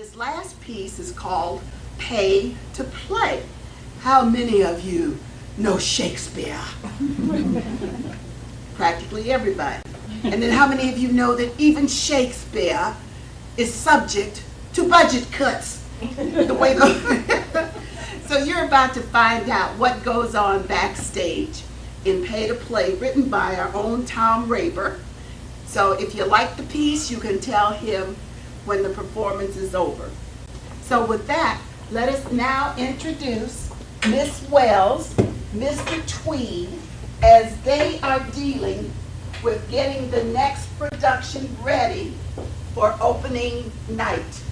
this last piece is called Pay to Play. How many of you know Shakespeare? Practically everybody. And then how many of you know that even Shakespeare is subject to budget cuts? The way So you're about to find out what goes on backstage in Pay to Play, written by our own Tom Raber. So if you like the piece, you can tell him when the performance is over. So with that, let us now introduce Miss Wells, Mr. Tweed, as they are dealing with getting the next production ready for opening night.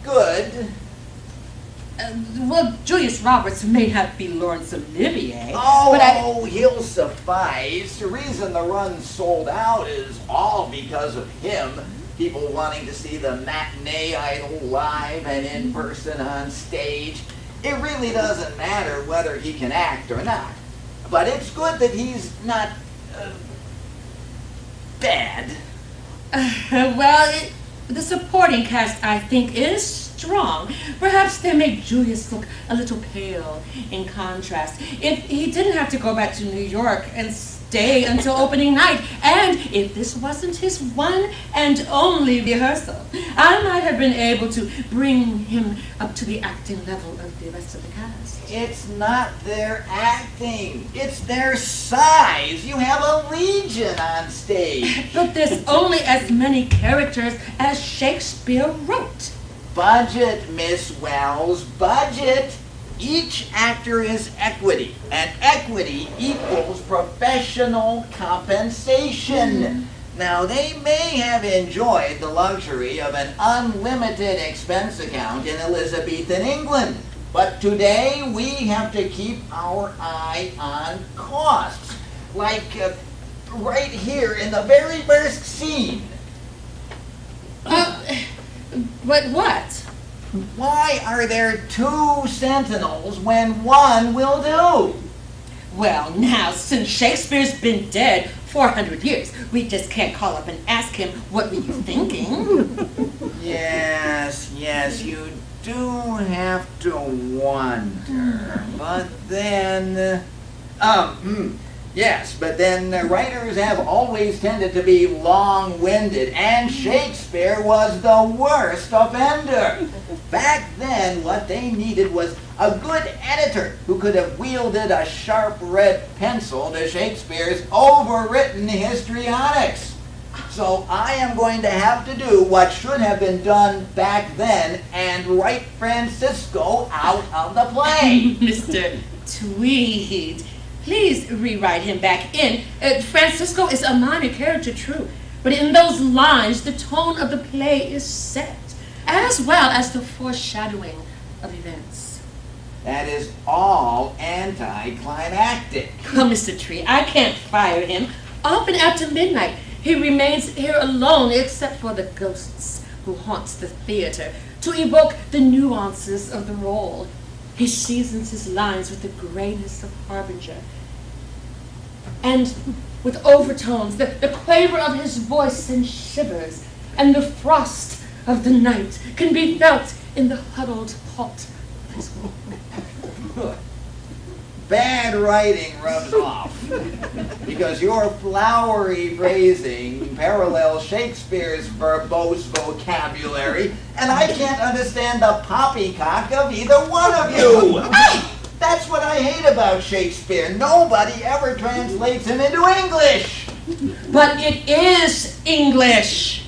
Good. Well, Julius Roberts may not be Laurence Olivier, Oh, he'll suffice. The reason the run sold out is all because of him. People wanting to see the matinee idol live and in person on stage. It really doesn't matter whether he can act or not. But it's good that he's not bad. The supporting cast, I think, is strong. Perhaps they make Julius look a little pale in contrast. If he didn't have to go back to New York and stay until opening night, and if this wasn't his one and only rehearsal, I might have been able to bring him up to the acting level of the rest of the cast. It's not their acting. It's their size. You have a legion on stage. But there's only as many characters as Shakespeare wrote. Budget, Miss Wells, budget. Each actor is equity, and equity equals professional compensation. Now, they may have enjoyed the luxury of an unlimited expense account in Elizabethan England, but today we have to keep our eye on costs. Like right here in the very first scene. But what? Why are there two sentinels when one will do? Well, now, since Shakespeare's been dead 400 years, we just can't call up and ask him, what were you thinking? Yes, you do have to wonder. But then, yes, but then writers have always tended to be long-winded, and Shakespeare was the worst offender. Back then, what they needed was a good editor who could have wielded a sharp red pencil to Shakespeare's overwritten histrionics. So I am going to have to do what should have been done back then and write Francisco out of the play. Mr. Tweed, please rewrite him back in. Francisco is a minor character, true, but in those lines, the tone of the play is set, as well as the foreshadowing of events. That is all anticlimactic. Well, Mr. Tree, I can't fire him. Often after midnight, he remains here alone, except for the ghosts who haunts the theater, to evoke the nuances of the role. He seasons his lines with the grayness of Harbinger, and with overtones, the quaver of his voice sends shivers, and the frost of the night can be felt in the huddled halt of his walk. Bad writing rubs off, because your flowery phrasing parallels Shakespeare's verbose vocabulary, and I can't understand the poppycock of either one of you. That's what I hate about Shakespeare. Nobody ever translates him into English. But it is English.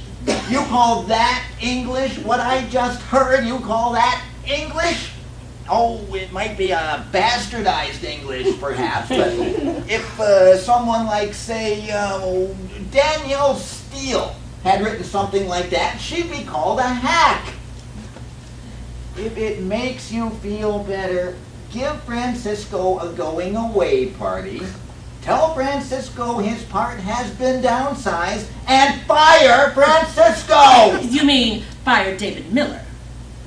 You call that English? What I just heard, you call that English? Oh, it might be a bastardized English, perhaps, but if someone like, say, Danielle Steele had written something like that, she'd be called a hack. If it makes you feel better, give Francisco a going away party, tell Francisco his part has been downsized, and fire Francisco! You mean fire David Miller?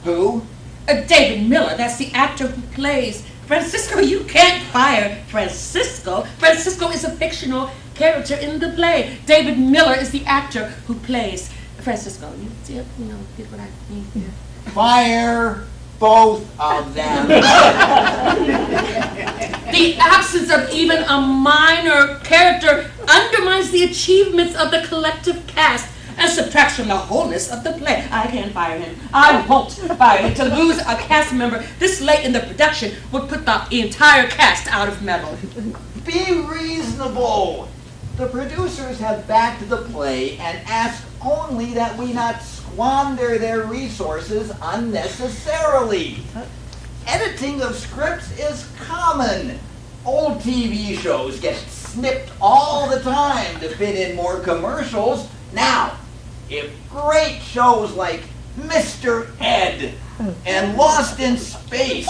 Who? David Miller, that's the actor who plays Francisco. You can't fire Francisco. Francisco is a fictional character in the play. David Miller is the actor who plays Francisco. You get what I mean here. Fire both of them. The absence of even a minor character undermines the achievements of the collective cast and subtracts from the wholeness of the play. I can't fire him. I won't fire him. To lose a cast member this late in the production would put the entire cast out of mettle. Be reasonable. The producers have backed the play and ask only that we not squander their resources unnecessarily. Editing of scripts is common. Old TV shows get snipped all the time to fit in more commercials. Now, if great shows like Mr. Ed and Lost in Space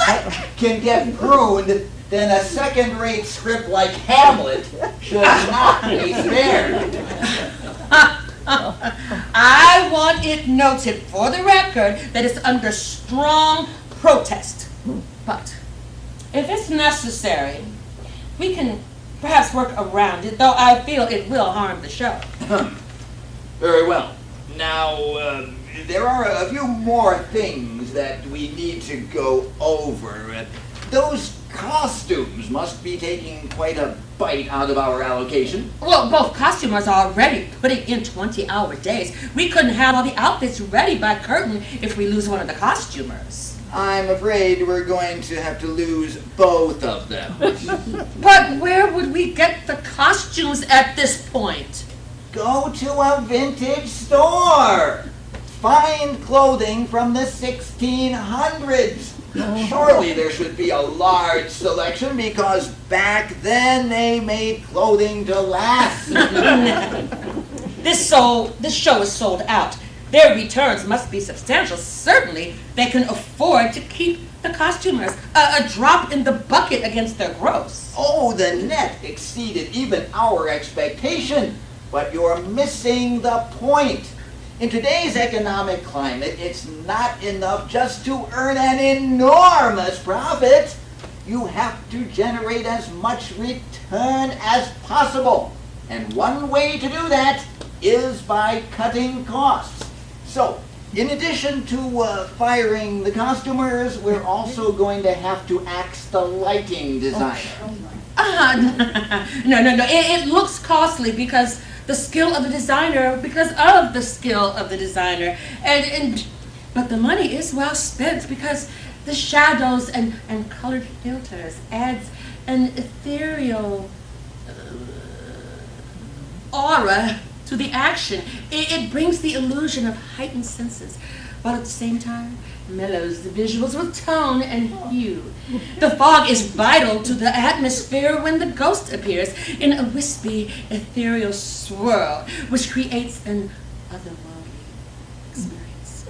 can get pruned, then a second-rate script like Hamlet should not be spared. I want it noted for the record that it's under strong protest. But if it's necessary, we can perhaps work around it, though I feel it will harm the show. Very well. Now, there are a few more things that we need to go over. Those costumes must be taking quite a bite out of our allocation. Well, both costumers are already putting in 20-hour days. We couldn't have all the outfits ready by curtain if we lose one of the costumers. I'm afraid we're going to have to lose both of them. But where would we get the costumes at this point? Go to a vintage store. Find clothing from the 1600s. Surely there should be a large selection because back then they made clothing to last. This show is sold out. Their returns must be substantial. Certainly they can afford to keep the costumers. A drop in the bucket against their gross. Oh, the net exceeded even our expectation. But you're missing the point. In today's economic climate, it's not enough just to earn an enormous profit. You have to generate as much return as possible. And one way to do that is by cutting costs. So, in addition to firing the costumers, we're also going to have to axe the lighting designer. No. It looks costly because of the skill of the designer, but the money is well spent because the shadows and colored filters adds an ethereal aura to the action. It brings the illusion of heightened senses, while at the same time mellows the visuals with tone and hue. The fog is vital to the atmosphere when the ghost appears in a wispy, ethereal swirl, which creates an otherworldly experience.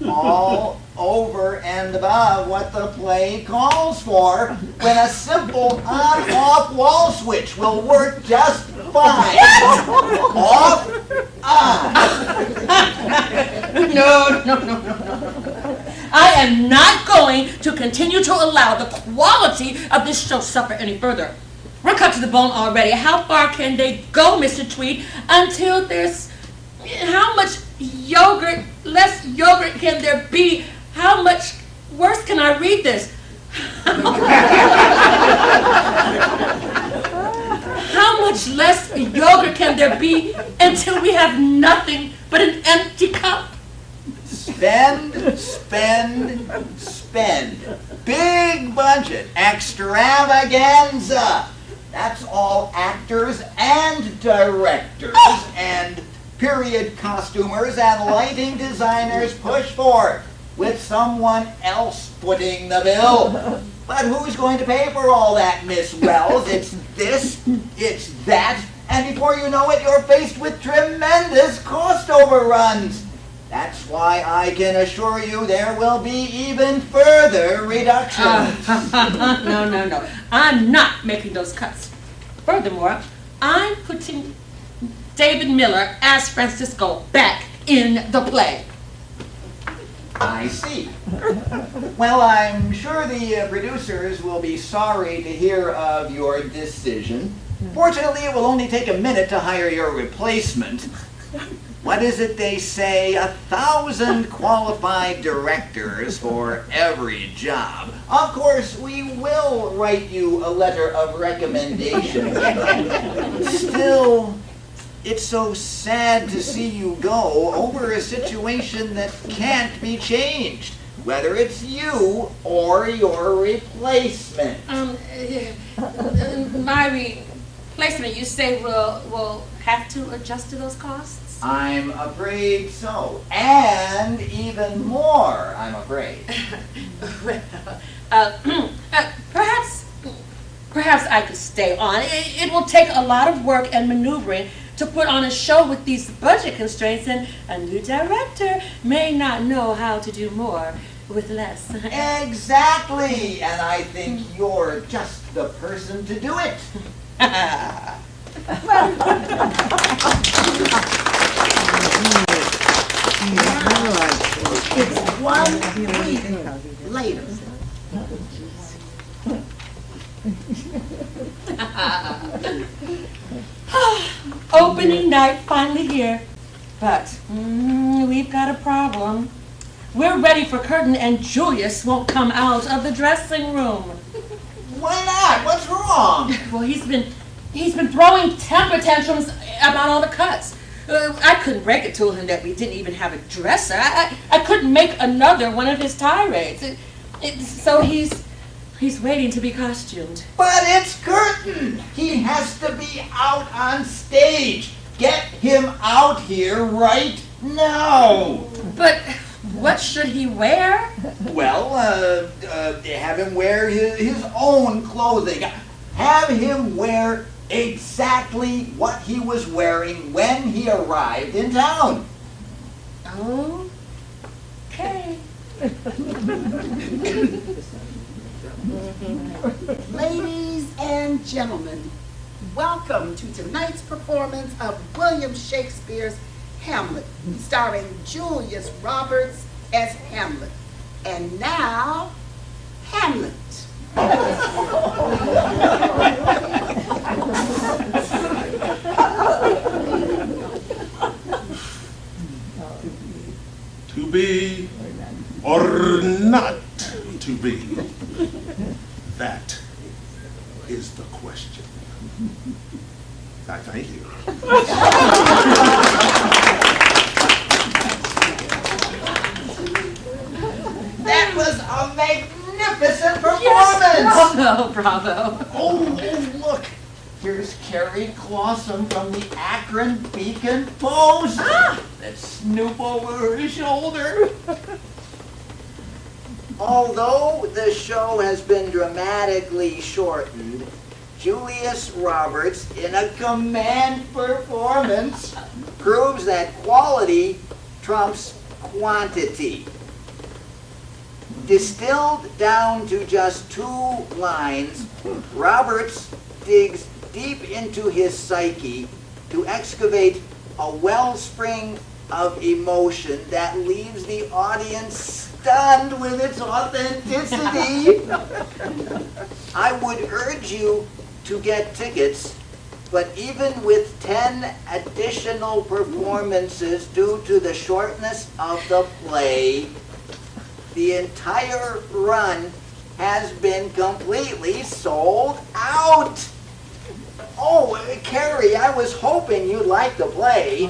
All over and above what the play calls for, when a simple on-off wall switch will work just fine. Off, on. No. I am not going to continue to allow the quality of this show suffer any further. We're cut to the bone already. How far can they go, Mr. Tweed, until there's... How much less yogurt can there be? How much worse can I read this? How much less yogurt can there be until we have nothing but an empty cup? Spend. Big budget extravaganza. That's all actors and directors and period costumers and lighting designers push for, with someone else footing the bill. But who's going to pay for all that, Miss Wells? It's this, it's that, and before you know it, you're faced with tremendous cost overruns. That's why I can assure you there will be even further reductions. No. I'm not making those cuts. Furthermore, I'm putting David Miller as Francisco back in the play. I see. Well, I'm sure the producers will be sorry to hear of your decision. Fortunately, it will only take a minute to hire your replacement. What is it they say? 1,000 qualified directors for every job. Of course, we will write you a letter of recommendation. Still, it's so sad to see you go over a situation that can't be changed, whether it's you or your replacement. My replacement, you say, will have to adjust to those costs? I'm afraid so. And even more, I'm afraid. Perhaps I could stay on. It will take a lot of work and maneuvering to put on a show with these budget constraints, and a new director may not know how to do more with less. Exactly! And I think you're just the person to do it. It's 1 week later. Opening night finally here, but we've got a problem. We're ready for curtain and Julius won't come out of the dressing room. Why not? What's wrong? Well, he's been throwing temper tantrums about all the cuts. I couldn't break it to him that we didn't even have a dresser. I couldn't make another one of his tirades. So he's waiting to be costumed. But it's curtain! He has to be out on stage. Get him out here right now! But what should he wear? Well, have him wear his own clothing. Have him wear exactly what he was wearing when he arrived in town. Okay. Ladies and gentlemen, welcome to tonight's performance of William Shakespeare's Hamlet, starring Julius Roberts as Hamlet. And now, Hamlet. To be or not to be? That is the question. I thank you. That was a magnificent performance! Bravo, bravo. Oh, look! Here's Carrie Clawson from the Akron Beacon Post. Let's snoop over her shoulder. Although the show has been dramatically shortened, Julius Roberts, in a command performance, proves that quality trumps quantity. Distilled down to just 2 lines, Roberts digs deep into his psyche to excavate a wellspring of emotion that leaves the audience stunned with its authenticity. I would urge you to get tickets, but even with 10 additional performances due to the shortness of the play, the entire run has been completely sold out. Oh, Carrie, I was hoping you'd like the play.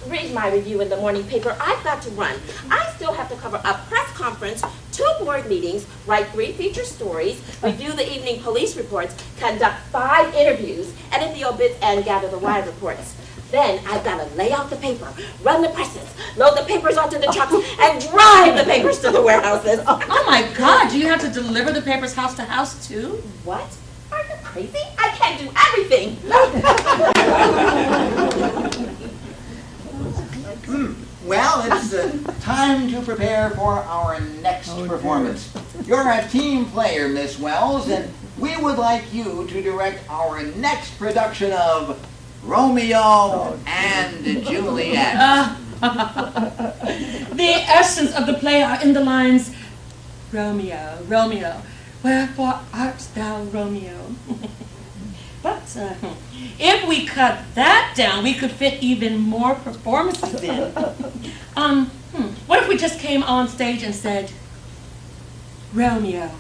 Read my review in the morning paper. I've got to run. I still have to cover a press conference, 2 board meetings, write 3 feature stories, review the evening police reports, conduct 5 interviews, edit the obits, and gather the wire reports. Then I've got to lay out the paper, run the presses, load the papers onto the trucks, and drive the papers to the warehouses. Oh my God, do you have to deliver the papers house to house too? What? Are you crazy? I can't do everything. Well, it's time to prepare for our next performance. You're a team player, Miss Wells, and we would like you to direct our next production of Romeo and Juliet. The essence of the play are in the lines, Romeo, Romeo, wherefore art thou Romeo? But if we cut that down, we could fit even more performances in. What if we just came on stage and said, Romeo?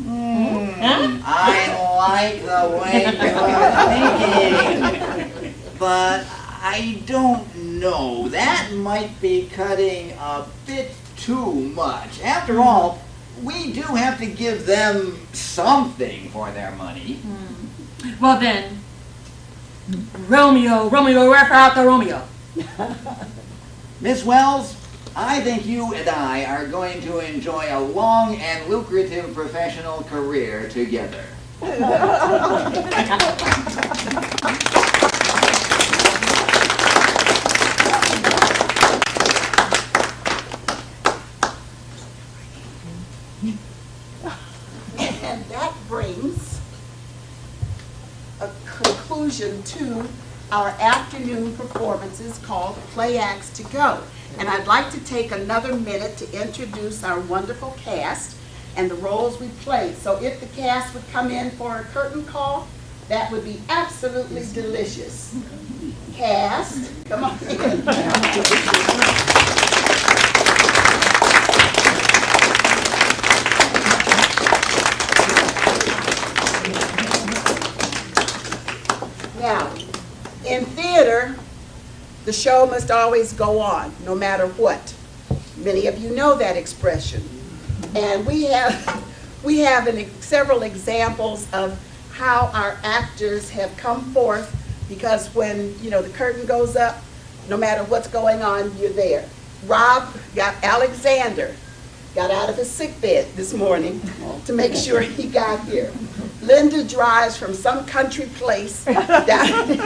Huh? I like the way you're thinking, but I don't know. That might be cutting a bit too much. After all, we do have to give them something for their money. Well then, Romeo, Romeo, wherefore art thou Romeo? Miss Wells, I think you and I are going to enjoy a long and lucrative professional career together. And that brings a conclusion to our afternoon performances called Play Acts to Go. And I'd like to take another minute to introduce our wonderful cast and the roles we played. So if the cast would come in for a curtain call, that would be absolutely delicious. Cast, come on in. Now, in theater, the show must always go on, no matter what. Many of you know that expression. And we have several examples of how our actors have come forth, because when, the curtain goes up, no matter what's going on, you're there. Alexander got out of his sick bed this morning to make sure he got here. Linda drives from some country place, down,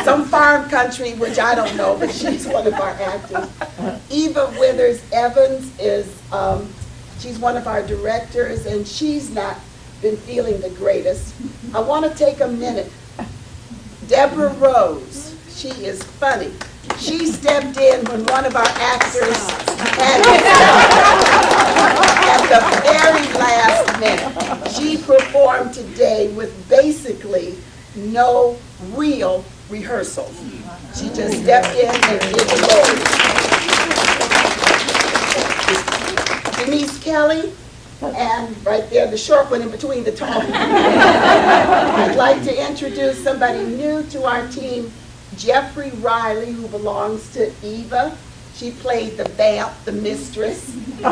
some farm country, which I don't know, but she's one of our actors. Eva Withers Evans is, she's one of our directors, and she's not been feeling the greatest. I want to take a minute. Deborah Rose, she is funny. She stepped in when one of our actors had at the very last minute. She performed today with basically no real rehearsal. She just stepped in and did the role. Denise Kelly, and right there, the short one in between the tall. I'd like to introduce somebody new to our team, Jeffrey Riley, who belongs to Eva. She played the vamp, the mistress.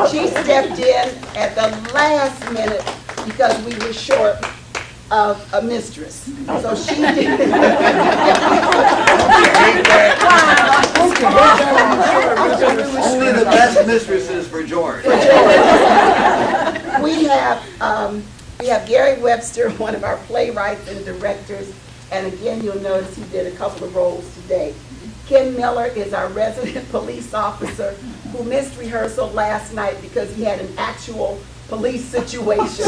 She stepped in at the last minute because we were short of a mistress. So she did. Only the best mistresses for George. We have Gary Webster, one of our playwrights and directors, and again you'll notice he did a couple of roles today. Ken Miller is our resident police officer who missed rehearsal last night because he had an actual police situation.